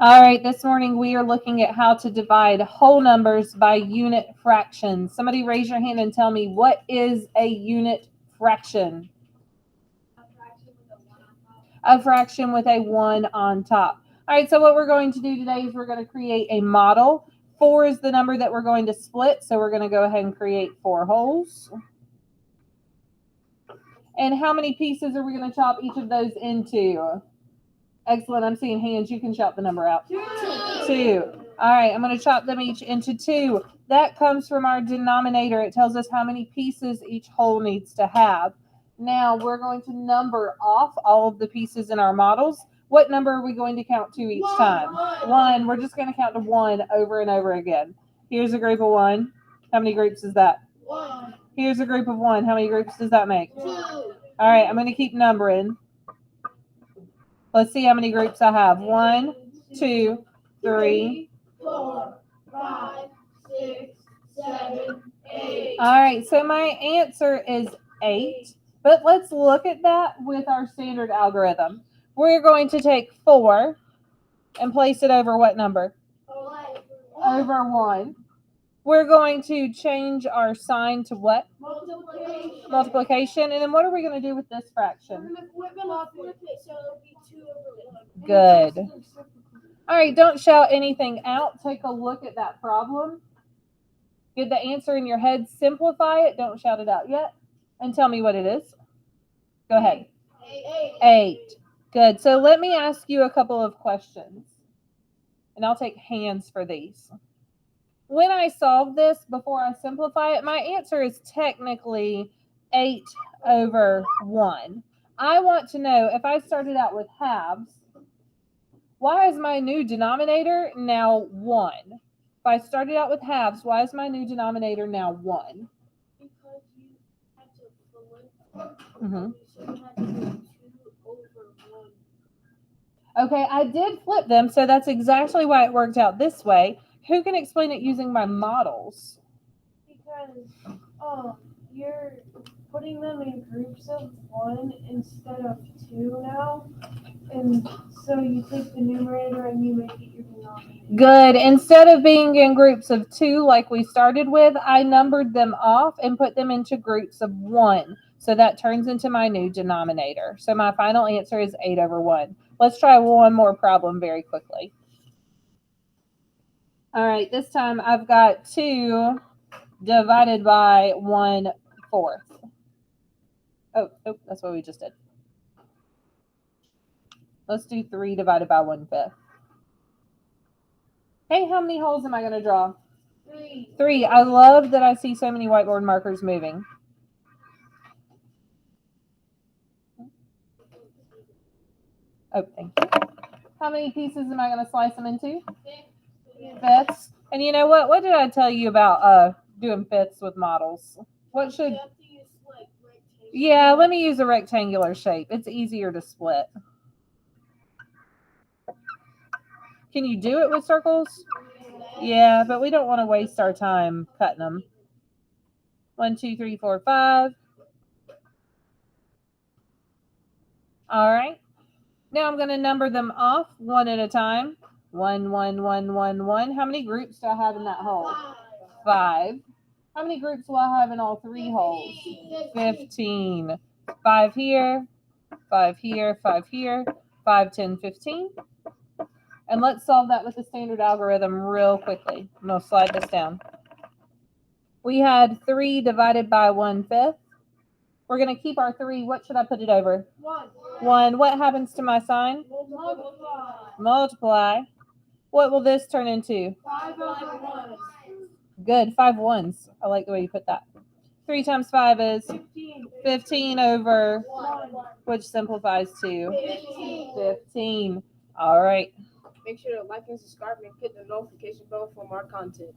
All right, this morning we are looking at how to divide whole numbers by unit fractions. Somebody raise your hand and tell me, what is a unit fraction? A fraction with a 1 on top. All right, so what we're going to do today is we're going to create a model. 4 is the number that we're going to split, so we're going to go ahead and create 4 wholes. And how many pieces are we going to chop each of those into? Excellent. I'm seeing hands. You can shout the number out. 2. All right. I'm going to chop them each into 2. That comes from our denominator. It tells us how many pieces each whole needs to have. Now we're going to number off all of the pieces in our models. What number are we going to count to each time? 1. We're just going to count to 1 over and over again. Here's a group of 1. How many groups is that? 1. Here's a group of 1. How many groups does that make? 2. All right. I'm going to keep numbering. Let's see how many groups I have. 1, 2, 3, 4, 5, 6, 7, 8. All right, so my answer is 8. But let's look at that with our standard algorithm. We're going to take 4 and place it over what number? Over 1. We're going to change our sign to what? Multiplication. And then what are we going to do with this fraction? Good. All right, don't shout anything out. Take a look at that problem. Get the answer in your head. Simplify it. Don't shout it out yet. And tell me what it is. Go ahead. 8. Good. So let me ask you a couple of questions. And I'll take hands for these. When I solve this, before I simplify it, my answer is technically 8 over 1. I want to know, if I started out with halves, why is my new denominator now 1? If I started out with halves, why is my new denominator now 1? Because you had to flip. Mm-hmm. So you had to do 2 over 1. Okay, I did flip them, so that's exactly why it worked out this way. Who can explain it using my models? Because you're putting them in groups of 1 instead of 2 now. And so you take the numerator and you make it your denominator. Good. Instead of being in groups of 2 like we started with, I numbered them off and put them into groups of 1. So that turns into my new denominator. So my final answer is 8 over 1. Let's try one more problem very quickly. All right, this time I've got 2 divided by 1/4. Oh, that's what we just did. Let's do 3 divided by 1/5. Hey, how many holes am I going to draw? 3. 3. I love that I see so many whiteboard markers moving. Oh, thank you. How many pieces am I going to slice them into? Fifths. And you know what? What did I tell you about doing fifths with models? What should... Yeah, let me use a rectangular shape. It's easier to split. Can you do it with circles? Yeah, but we don't want to waste our time cutting them. 1, 2, 3, 4, 5. All right. Now I'm going to number them off one at a time. 1, 1, 1, 1, 1. How many groups do I have in that hole? 5. How many groups will I have in all 3 holes? 15. 5 here, 5 here, 5 here, 5, 10, 15. And let's solve that with the standard algorithm real quickly. I'm going to slide this down. We had 3 divided by 1/5. We're going to keep our 3. What should I put it over? 1. What happens to my sign? Multiply. What will this turn into? 5 over 1. Good. 5 ones. I like the way you put that. 3 times 5 is 15 over 1. Which simplifies to 15. 15. All right. Make sure to like and subscribe and hit the notification bell for more content.